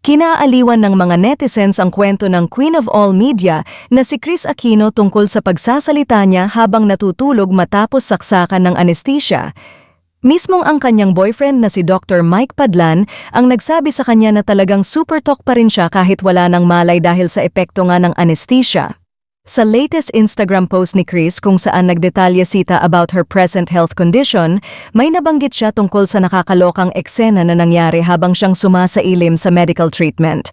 Kinaaliwan ng mga netizens ang kwento ng Queen of All Media na si Kris Aquino tungkol sa pagsasalita niya habang natutulog matapos saksakan ng anesthesia. Mismong ang kanyang boyfriend na si Dr. Mike Padlan ang nagsabi sa kanya na talagang super talk pa rin siya kahit wala ng malay dahil sa epekto nga ng anesthesia. Sa latest Instagram post ni Kris kung saan nagdetalye sita about her present health condition, may nabanggit siya tungkol sa nakakalokang eksena na nangyari habang siyang sumasailim sa medical treatment.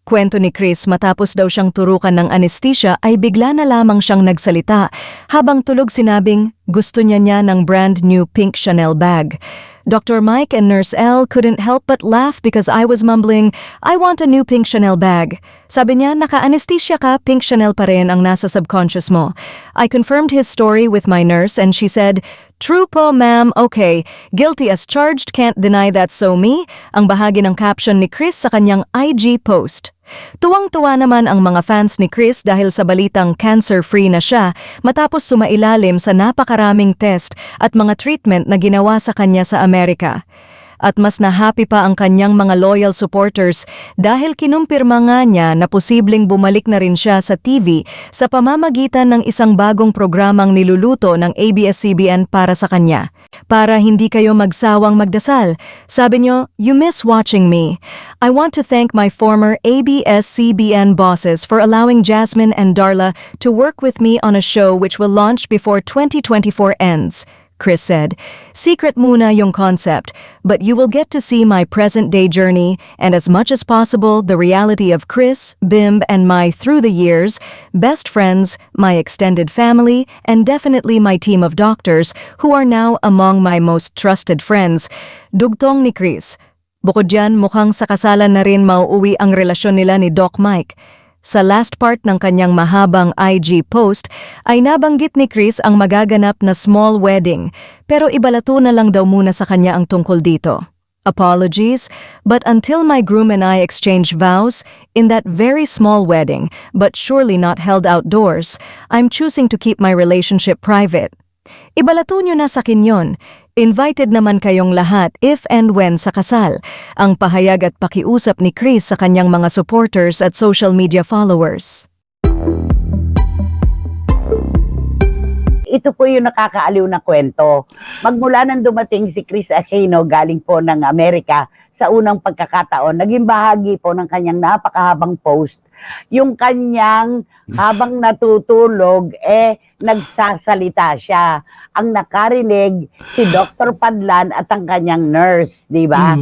Kwento ni Kris matapos daw siyang turukan ng anesthesia ay bigla na lamang siyang nagsalita. Habang tulog sinabing gusto niya ng brand new pink Chanel bag. Dr. Mike and Nurse L couldn't help but laugh because I was mumbling, "I want a new pink Chanel bag." Sabi niya, naka-anesthesia ka, pink Chanel pa rin ang nasa subconscious mo. I confirmed his story with my nurse and she said, "True po, ma'am, okay. Guilty as charged, can't deny that, so me." Ang bahagi ng caption ni Kris sa kanyang IG post. Tuwang-tuwa naman ang mga fans ni Kris dahil sa balitang cancer-free na siya matapos sumailalim sa napakaraming test at mga treatment na ginawa sa kanya sa Amerika. At mas na-happy pa ang kanyang mga loyal supporters dahil kinumpirma nga niya na posibleng bumalik na rin siya sa TV sa pamamagitan ng isang bagong programang niluluto ng ABS-CBN para sa kanya. Para hindi kayo magsawang magdasal, sabi niyo, "You miss watching me. I want to thank my former ABS-CBN bosses for allowing Jasmine and Darla to work with me on a show which will launch before 2024 ends." Kris said, "Secret muna yung concept, but you will get to see my present-day journey and as much as possible the reality of Kris, Bimb, and my through the years, best friends, my extended family, and definitely my team of doctors who are now among my most trusted friends." Dugtong ni Kris. Bukod dyan, mukhang sa kasalan na rin mauuwi ang relasyon nila ni Doc Mike. Sa last part ng kanyang mahabang IG post ay nabanggit ni Kris ang magaganap na small wedding pero ibalato na lang daw muna sa kanya ang tungkol dito. "Apologies, but until my groom and I exchange vows in that very small wedding but surely not held outdoors, I'm choosing to keep my relationship private." Ibalato nyo na sa akin yun. Invited naman kayong lahat if and when sa kasal. Ang pahayag at pakiusap ni Kris sa kanyang mga supporters at social media followers. Ito po yung nakakaaliw na kwento. Magmula nang dumating si Kris Aquino galing po ng Amerika sa unang pagkakataon, naging bahagi po ng kanyang napakahabang post. Yung kanyang habang natutulog, nagsasalita siya. Ang nakarinig si Dr. Padlan at ang kanyang nurse, di ba?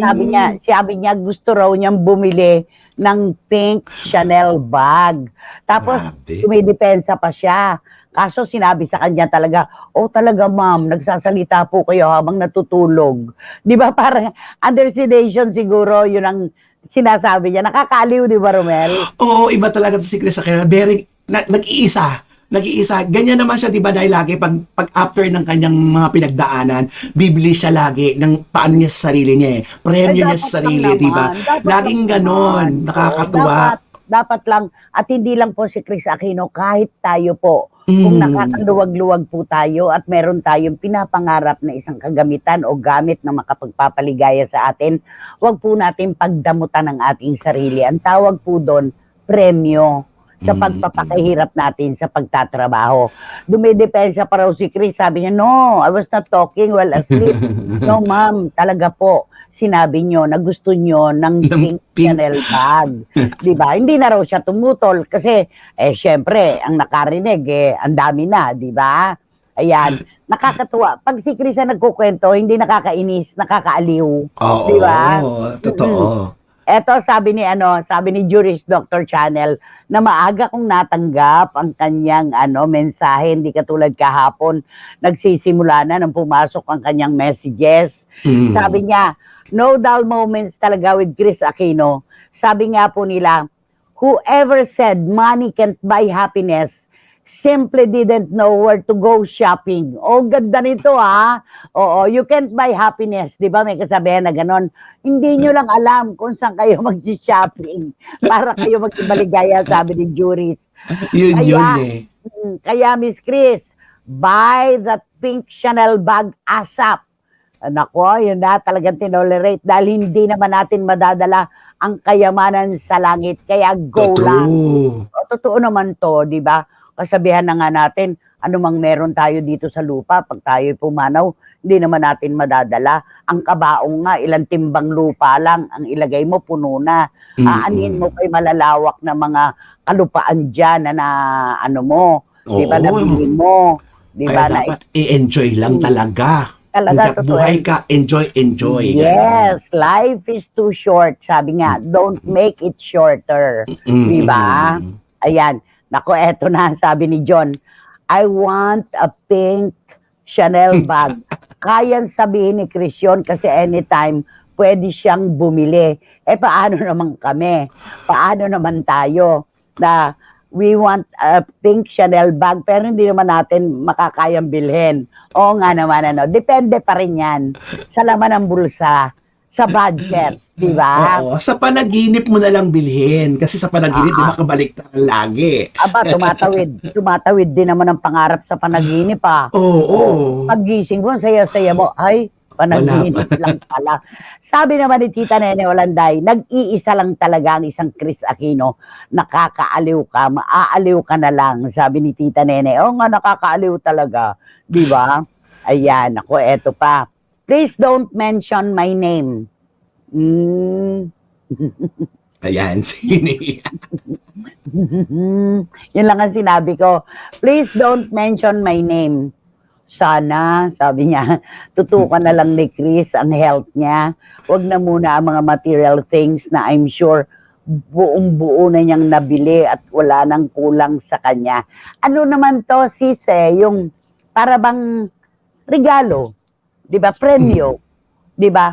Sabi niya gusto raw niyang bumili ng pink Chanel bag. Tapos, dumidepensa pa siya. Kaso sinabi sa kanya talaga, "Oh talaga ma'am, nagsasalita po kayo habang natutulog." Di ba parang under sedation siguro, yun ang sinasabi niya. Nakakaaliw, di ba Romel? Oo, iba talaga to si Kris Aquino. Nag-iisa. Nag-iisa. Ganyan naman siya, di ba, dahil lagi pag after ng kanyang mga pinagdaanan, bibili siya lagi ng paano niya sa sarili niya eh. Premyo niya sa sarili, di ba? Laging ganon. Nakakatuwa. Dapat lang, at hindi lang po si Kris Aquino, kahit tayo po, kung nakakaluwag-luwag po tayo at meron tayong pinapangarap na isang kagamitan o gamit na makapagpapaligaya sa atin, wag po natin pagdamutan ng ating sarili. Ang tawag po doon, premyo sa pagpapakahirap natin sa pagtatrabaho. Dumidepensa pa raw si Kris, sabi niya, "No, I was not talking while asleep." "No ma'am, talaga po, sinabi niyo na gusto niyo ng pink Chanel bag." Diba? Hindi na raw siya tumutol kasi, syempre, ang nakarinig, ang dami na, diba? Ayan, nakakatuwa. Pag si Kris ang nagkukwento, hindi nakakainis, nakakaaliw. Oo, diba? totoo. Eto, sabi ni Juris Dr. Channel, na maaga kong natanggap ang kanyang mensahe, hindi katulad kahapon, nagsisimula na nang pumasok ang kanyang messages. Sabi niya, "No dull moments talaga with Kris Aquino." Sabi nga po nila, "Whoever said money can't buy happiness simply didn't know where to go shopping." Oh, ganda nito ha. Oo, you can't buy happiness. Di ba may kasabihan na ganon? Hindi nyo lang alam kung saan kayo mag-shopping para kayo mag-ibaligaya, sabi ni Juris. Yun. Kaya Miss Kris, buy that pink Chanel bag ASAP. Nako, yun na talagang tinolerate dahil hindi naman natin madadala ang kayamanan sa langit. Kaya go lang. True. O, totoo naman to, di ba? Kasabihan na nga natin, anumang meron tayo dito sa lupa, pag tayo pumanaw, hindi naman natin madadala. Ang kabaong nga, ilang timbang lupa lang, ang ilagay mo, puno na. Aanin mo kay malalawak na mga kalupaan dyan na ano mo, di ba, Oo. nabili mo. Di ba, Kaya dapat i-enjoy lang talaga. Talaga, Hanggat totoo buhay yan. ka, enjoy. Yes, life is too short. Sabi nga, don't make it shorter. Di ba? Ayan. Nako, eto na, sabi ni John. I want a pink Chanel bag. Kayang sabihin ni Chris yun kasi anytime pwede siyang bumili. Paano naman kami? Paano naman tayo na we want a pink Chanel bag pero hindi naman natin makakayang bilhin? Oo nga naman, depende pa rin yan sa laman ng bulsa, sa budget, di ba? Oo, sa panaginip mo na lang bilhin. Kasi sa panaginip, di ba, kabaliktad lagi. Aba, tumatawid din naman ang pangarap sa panaginip, Oo. Paggising mo, saya-saya mo, ay, panaginip lang pala. Sabi naman ni Tita Nene Olanday, nag-iisa lang talaga ang isang Chris Aquino. Nakakaaliw ka, maaaliw ka na lang, sabi ni Tita Nene. Oo nga, nakakaaliw talaga, di ba? Ayan, ako, eto pa. Please don't mention my name. Ayan, sini. Yun lang ang sinabi ko. Please don't mention my name. Sana, sabi niya, tutukan na lang ni Chris ang health niya. Huwag na muna ang mga material things na I'm sure buong-buo na niyang nabili at wala nang kulang sa kanya. Ano naman to, sis, yung para bang regalo, 'di ba? Premyo, 'di ba?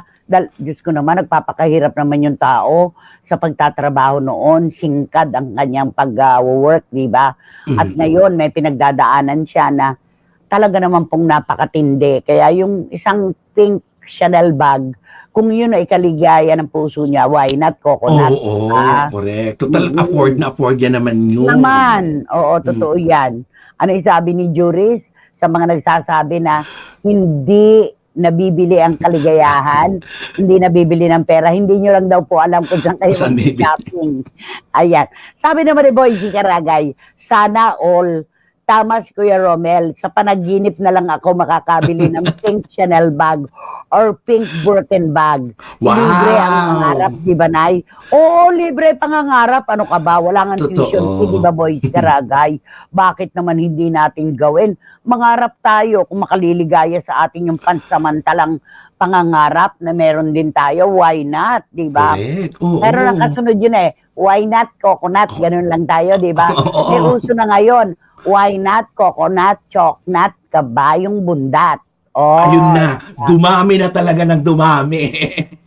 Diyos ko naman, nagpapakahirap naman yung tao sa pagtatrabaho noon, singkad ang kanyang pag-work, 'di ba? At ngayon may pinagdadaanan siya na talaga naman pong napakatindi. Kaya yung isang pink Chanel bag, kung yun ay kaligaya ng puso niya, why not coconut? Oo, correct. Total afford yan naman yun. Naman, oo, totoo yan. Ano yung sabi ni Juris sa mga nagsasabi na hindi nabibili ang kaligayahan, hindi nabibili ng pera, hindi nyo lang daw po alam kung saan kayo Saan bibili. shopping. Ayan. Sabi naman ni Boycie Karagay, sana all, tama si Kuya Romel, sa panaginip na lang ako makakabili ng pink Chanel bag or pink Birkin bag. Wow! Libre ang pangarap, di ba, Nay? Oo, libre pangangarap. Ano ka ba? Wala nga Totoo. tuition fee, di ba, Boycie Karagay? Bakit naman hindi natin gawin? Mangarap tayo kung makaliligaya sa ating yung pansamantalang pangangarap na meron din tayo. Why not? Di ba? Correct. Oo. Pero nakasunod yun why not coconut? Ganun lang tayo, di ba? Oo. May uso na ngayon. Why not coconut, choknut, kabayong bundat? Oh, Ayun na. Dumami na talaga ng dumami.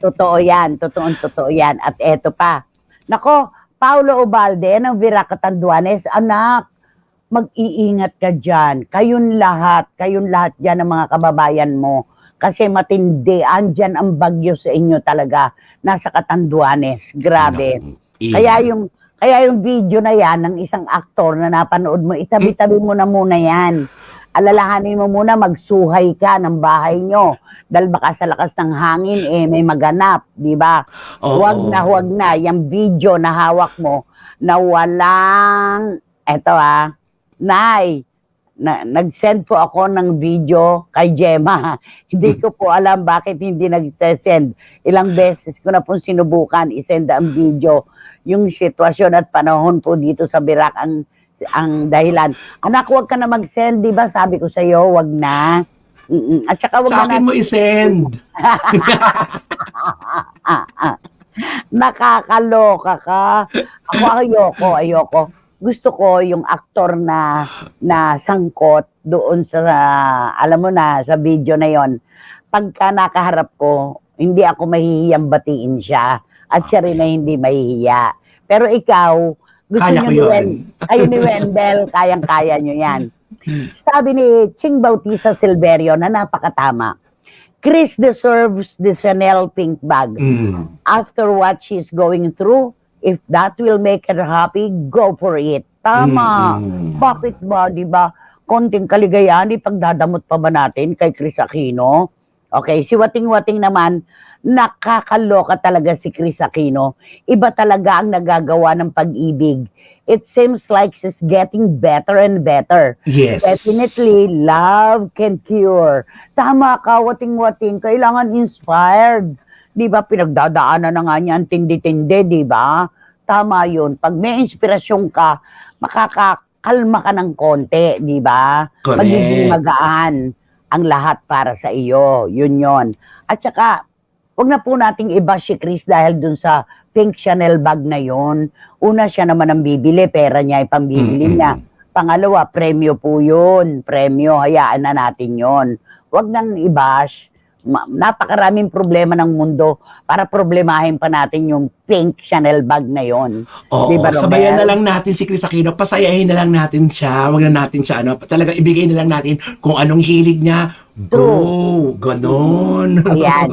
totoo yan. Totoo yan. At eto pa. Nako, Paulo Ubalde ng Vira Catanduanes, anak, mag-iingat ka dyan. Kayong lahat dyan ng mga kababayan mo. Kasi matindi, andyan ang bagyo sa inyo talaga. Nasa Catanduanes. Grabe. Kaya yung video na yan ng isang aktor na napanood mo, itabi-tabi mo na muna yan. Alalahanin mo muna, magsuhay ka ng bahay nyo. Dahil baka sa lakas ng hangin, may maganap, di ba? Oo. Huwag na. Yung video na hawak mo, na walang, Nay, nag-send po ako ng video kay Gemma. Hindi ko po alam bakit hindi nag-send. Ilang beses ko na pong sinubukan isend ang video. Yung sitwasyon at panahon po dito sa Birak ang dahilan. Anak, huwag ka na mag-send, di ba? Sabi ko sa iyo, huwag na. At saka huwag Sa na akin mo isend. Nakakaloka ka. Ako ayoko. Gusto ko yung aktor na sangkot doon sa, alam mo na, sa video na yon. Pagka nakaharap ko, hindi ako mahihiyang batiin siya. At siya rin na hindi mahihiya. Pero ikaw, gusto Kaya ko niyo yun. kayo ni Wendell, kayang-kaya nyo yan. Sabi ni Ching Bautista Silverio na napakatama, Chris deserves the Chanel pink bag. After what she's going through, if that will make her happy, go for it. Tama. Bakit ba, di ba? Konting kaligayahan, ipagdadamot pa ba natin kay Chris Aquino? Okay, si Wating-Wating naman, nakakaloka talaga si Chris Aquino. Iba talaga ang nagagawa ng pag-ibig. It seems like she's getting better and better. Yes. Definitely, love can cure. Tama ka, wating-wating. Kailangan inspired. Di ba, pinagdadaanan na nga niya ang tindi-tindi, di ba? Tama yun. Pag may inspirasyon ka, makakakalma ka ng konti, di ba? Correct. Magiging magaan ang lahat para sa iyo. Yun yun. At saka, huwag na po nating iba si Chris dahil dun sa pink Chanel bag na yon. Una, siya naman ang bibili, pera niya ay pambibili niya. Pangalawa, premyo po yun. Premyo, hayaan na natin yon. Huwag nang i-bash. Napakaraming problema ng mundo para problemahin pa natin yung pink Chanel bag na yon. Oo, Di ba, Romel? sabayan na lang natin si Chris Aquino, pasayahin na lang natin siya, wag na natin siya, talaga ibigay na lang natin kung anong hilig niya, go, ganon. Ayan.